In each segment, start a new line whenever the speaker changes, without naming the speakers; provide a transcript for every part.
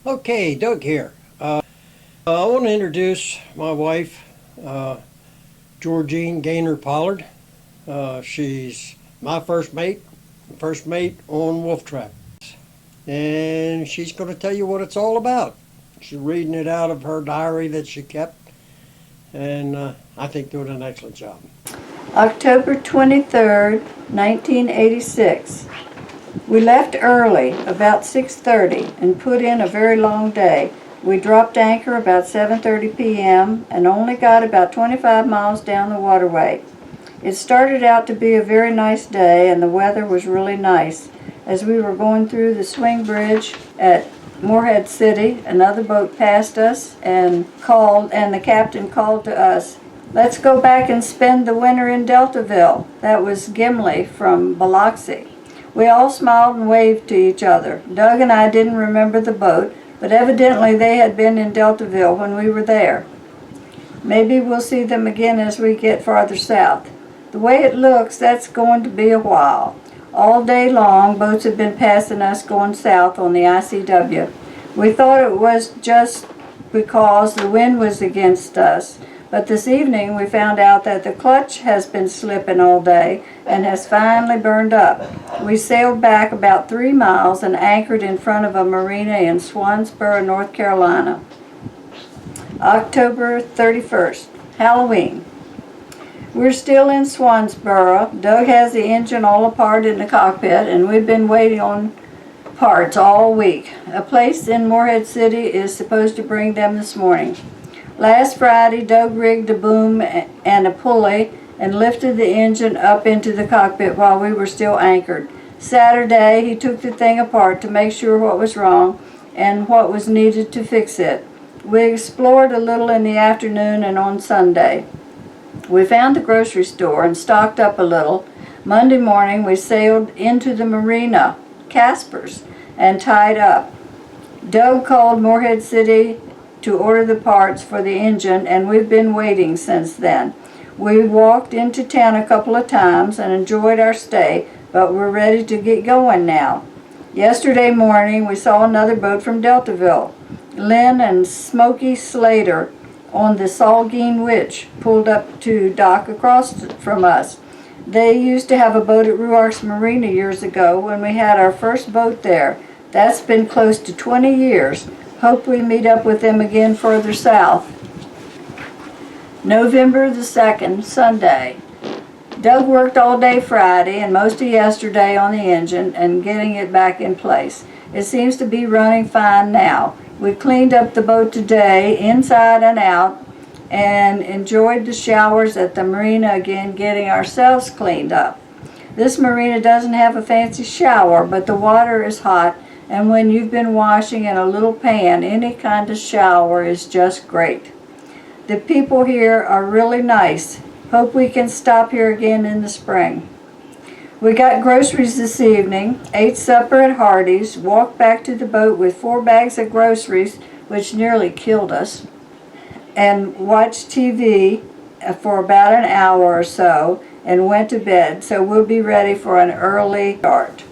Okay, Doug here. I want to introduce my wife, Georgine Gaynor Pollard. She's my first mate on Wolftrap. And she's going to tell you what it's all about. She's reading it out of her diary that she kept, and I think doing an excellent job.
October 23rd, 1986. We left early, about 6:30, and put in a very long day. We dropped anchor about 7:30 p.m. and only got about 25 miles down the waterway. It started out to be a very nice day, and the weather was really nice. As we were going through the swing bridge at Morehead City, another boat passed us and the captain called to us, "Let's go back and spend the winter in Deltaville." That was Gimli from Biloxi. We all smiled and waved to each other. Doug and I didn't remember the boat, but evidently they had been in Deltaville when we were there. Maybe we'll see them again as we get farther south. The way it looks, that's going to be a while. All day long, boats have been passing us going south on the ICW. We thought it was just because the wind was against us, but this evening we found out that the clutch has been slipping all day and has finally burned up. We sailed back about 3 miles and anchored in front of a marina in Swansboro, North Carolina. October 31st, Halloween. We're still in Swansboro. Doug has the engine all apart in the cockpit, and we've been waiting on parts all week. A place in Morehead City is supposed to bring them this morning. Last Friday, Doug rigged a boom and a pulley and lifted the engine up into the cockpit while we were still anchored. Saturday, he took the thing apart to make sure what was wrong and what was needed to fix it. We explored a little in the afternoon and on Sunday. We found the grocery store and stocked up a little. Monday morning, we sailed into the marina, Casper's, and tied up. Doug called Morehead City to order the parts for the engine, and we've been waiting since then. We walked into town a couple of times and enjoyed our stay, but we're ready to get going now. Yesterday morning, we saw another boat from Deltaville. Lynn and Smokey Slater on the Saugeen Witch pulled up to dock across from us. They used to have a boat at Ruark's Marina years ago when we had our first boat there. That's been close to 20 years. Hope we meet up with them again further south. November the 2nd, Sunday. Doug worked all day Friday and most of yesterday on the engine and getting it back in place. It seems to be running fine now. We cleaned up the boat today, inside and out, and enjoyed the showers at the marina again, getting ourselves cleaned up. This marina doesn't have a fancy shower, but the water is hot, and when you've been washing in a little pan, any kind of shower is just great. The people here are really nice. Hope we can stop here again in the spring. We got groceries this evening, ate supper at Hardee's, walked back to the boat with 4 bags of groceries, which nearly killed us, and watched TV for about an hour or so and went to bed, so we'll be ready for an early start.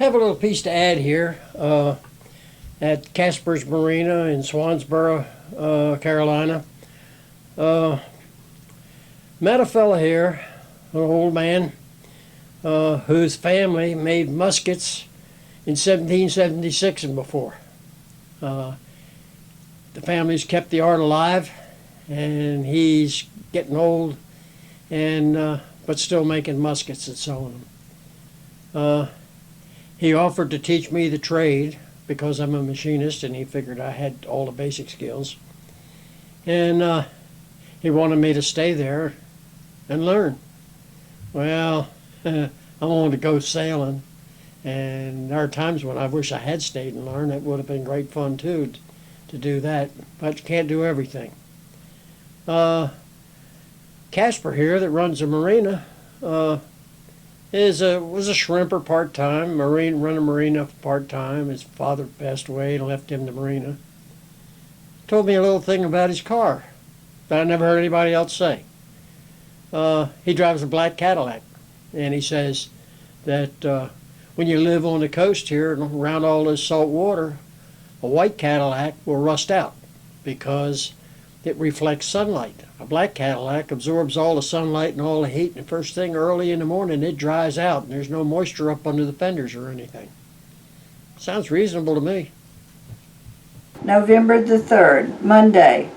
I have a little piece to add here. At Casper's Marina in Swansboro, Carolina. Met a fella here, an old man, whose family made muskets in 1776 and before. The family's kept the art alive, and he's getting old, and but still making muskets and selling them. He offered to teach me the trade because I'm a machinist, and he figured I had all the basic skills. And he wanted me to stay there and learn. Well, I wanted to go sailing, and there are times when I wish I had stayed and learned. It would have been great fun too to do that, but you can't do everything. Casper here, that runs the marina, was a shrimper part-time, run a marina part-time. His father passed away and left him the marina. Told me a little thing about his car that I never heard anybody else say. He drives a black Cadillac, and he says that when you live on the coast here and around all this salt water, a white Cadillac will rust out because it reflects sunlight. A black Cadillac absorbs all the sunlight and all the heat, and the first thing early in the morning it dries out and there's no moisture up under the fenders or anything. Sounds reasonable to me.
November the 3rd, Monday.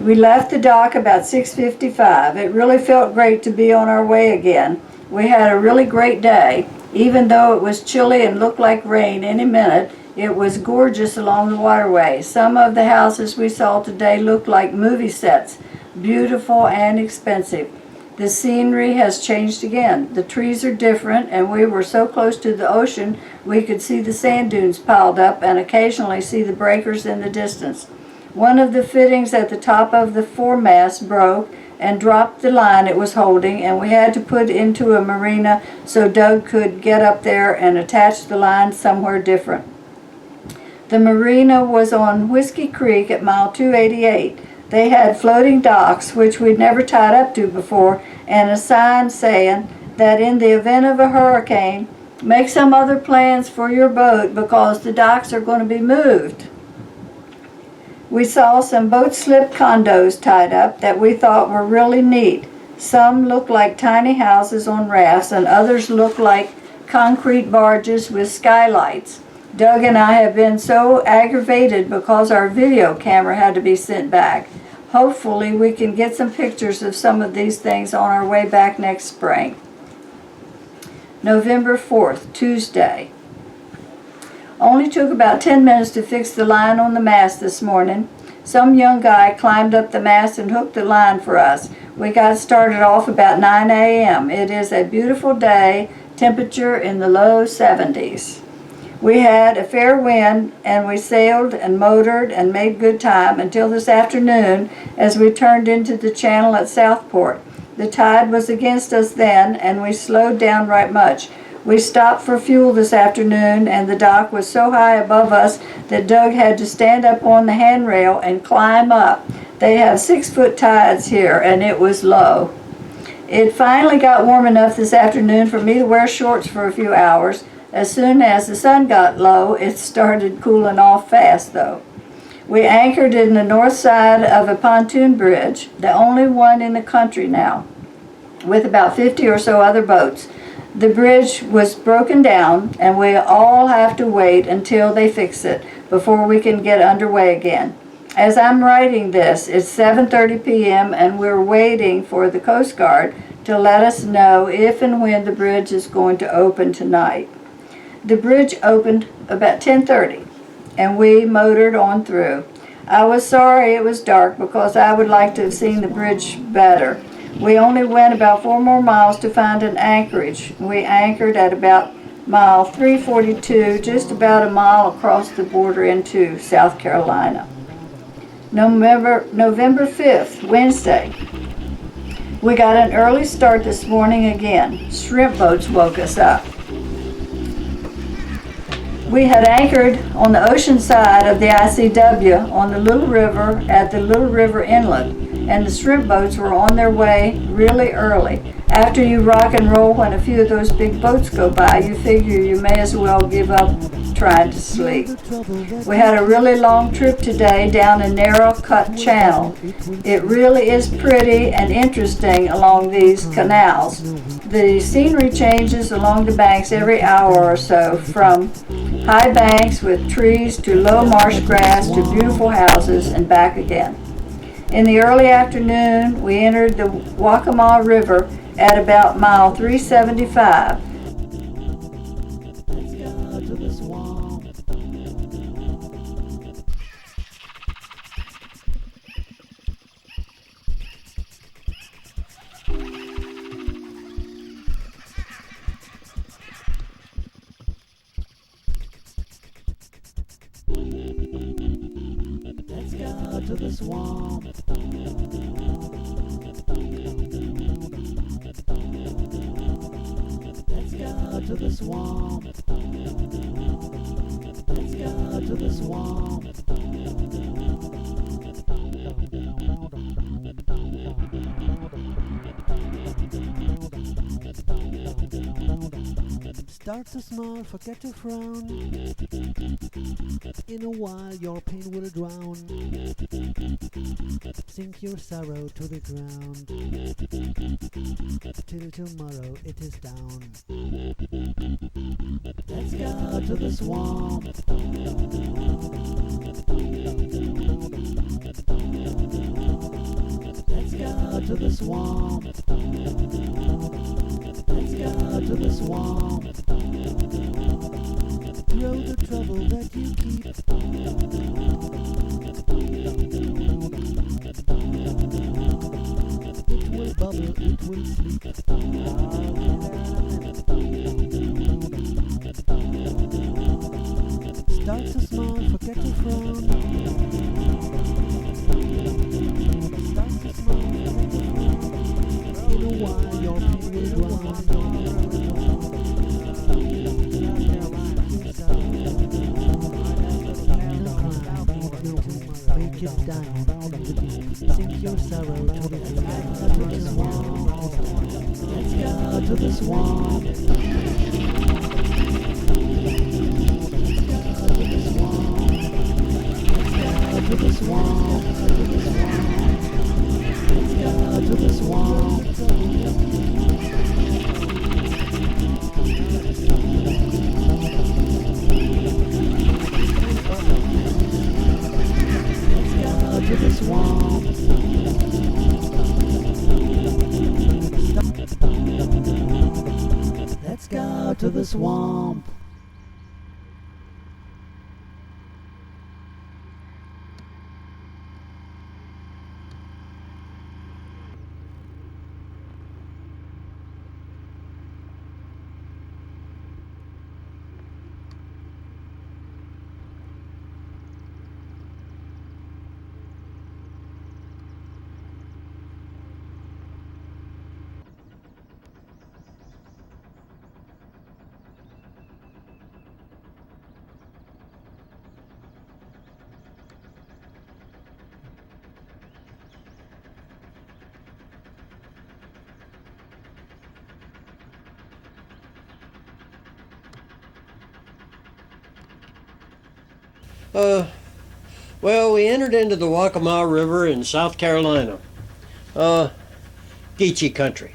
We left the dock about 6:55. It really felt great to be on our way again. We had a really great day. Even though it was chilly and looked like rain any minute, it was gorgeous along the waterway. Some of the houses we saw today looked like movie sets, beautiful and expensive. The scenery has changed again. The trees are different, and we were so close to the ocean we could see the sand dunes piled up and occasionally see the breakers in the distance. One of the fittings at the top of the foremast broke and dropped the line it was holding, and we had to put it into a marina so Doug could get up there and attach the line somewhere different. The marina was on Whiskey Creek at mile 288. They had floating docks, which we'd never tied up to before, and a sign saying that in the event of a hurricane, make some other plans for your boat because the docks are going to be moved. We saw some boat slip condos tied up that we thought were really neat. Some looked like tiny houses on rafts, and others looked like concrete barges with skylights. Doug and I have been so aggravated because our video camera had to be sent back. Hopefully we can get some pictures of some of these things on our way back next spring. November 4th, Tuesday. Only took about 10 minutes to fix the line on the mast this morning. Some young guy climbed up the mast and hooked the line for us. We got started off about 9 a.m. It is a beautiful day, temperature in the low 70s. We had a fair wind, and we sailed and motored and made good time until this afternoon as we turned into the channel at Southport. The tide was against us then, and we slowed down right much. We stopped for fuel this afternoon, and the dock was so high above us that Doug had to stand up on the handrail and climb up. They have 6-foot tides here, and it was low. It finally got warm enough this afternoon for me to wear shorts for a few hours. As soon as the sun got low, it started cooling off fast, though. We anchored in the north side of a pontoon bridge, the only one in the country now, with about 50 or so other boats. The bridge was broken down, and we all have to wait until they fix it before we can get underway again. As I'm writing this, it's 7:30 p.m., and we're waiting for the Coast Guard to let us know if and when the bridge is going to open tonight. The bridge opened about 10:30, and we motored on through. I was sorry it was dark because I would like to have seen the bridge better. We only went about 4 more miles to find an anchorage. We anchored at about mile 342, just about a mile across the border into South Carolina. November 5th, Wednesday. We got an early start this morning again. Shrimp boats woke us up. We had anchored on the ocean side of the ICW on the Little River at the Little River Inlet, and the shrimp boats were on their way really early. After you rock and roll when a few of those big boats go by, you figure you may as well give up trying to sleep. We had a really long trip today down a narrow cut channel. It really is pretty and interesting along these canals. The scenery changes along the banks every hour or so, from high banks with trees to low marsh grass to beautiful houses and back again. In the early afternoon, we entered the Waccamaw River at about mile 375.
Let's go to the swamp. Let's go to the swamp. Let's go to the swamp. Start to smile, forget to frown. In a while your pain will drown. Sink your sorrow to the ground. Till tomorrow it is down. Let's go to the swamp. Let's go to the swamp. Let's go to the swamp. Throw the trouble that you keep. It will bubble, it will sleep. Start to smile, forget to frown. Start to smile, forget to frown. In a while your pain will drown. Break it down, sink your sorrow to the swamp. Let's go to the swamp. To the swamp. Let's go to the swamp. To the swamp. Let's go to the swamp.
Well, we entered into the Waccamaw River in South Carolina. Geechee country.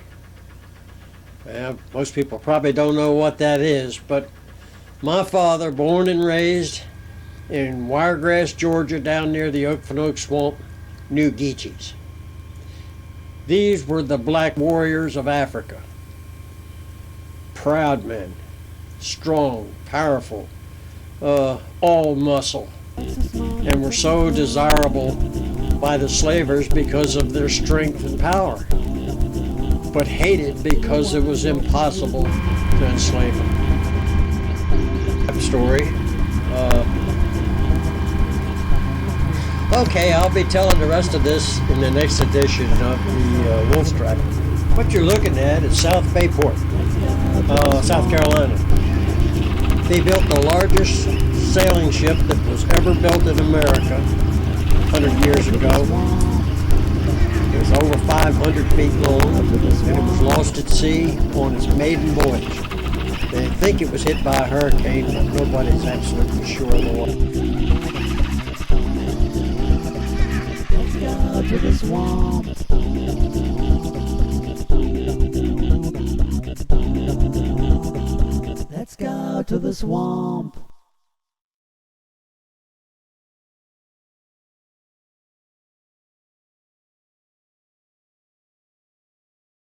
Most people probably don't know what that is, but my father, born and raised in Wiregrass, Georgia, down near the Okefenokee Swamp, knew Geechees. These were the black warriors of Africa. Proud men, strong, powerful, all muscle, and were so desirable by the slavers because of their strength and power, but hated because it was impossible to enslave them. Story. Okay, I'll be telling the rest of this in the next edition of the Wolftrap. What you're looking at is South Bayport, South Carolina. They built the largest sailing ship that was ever built in America 100 years ago. It was over 500 feet long, and it was lost at sea on its maiden voyage. They think it was hit by a hurricane, but nobody's absolutely sure of the one.
Let's go to the swamp. Let's go to the swamp.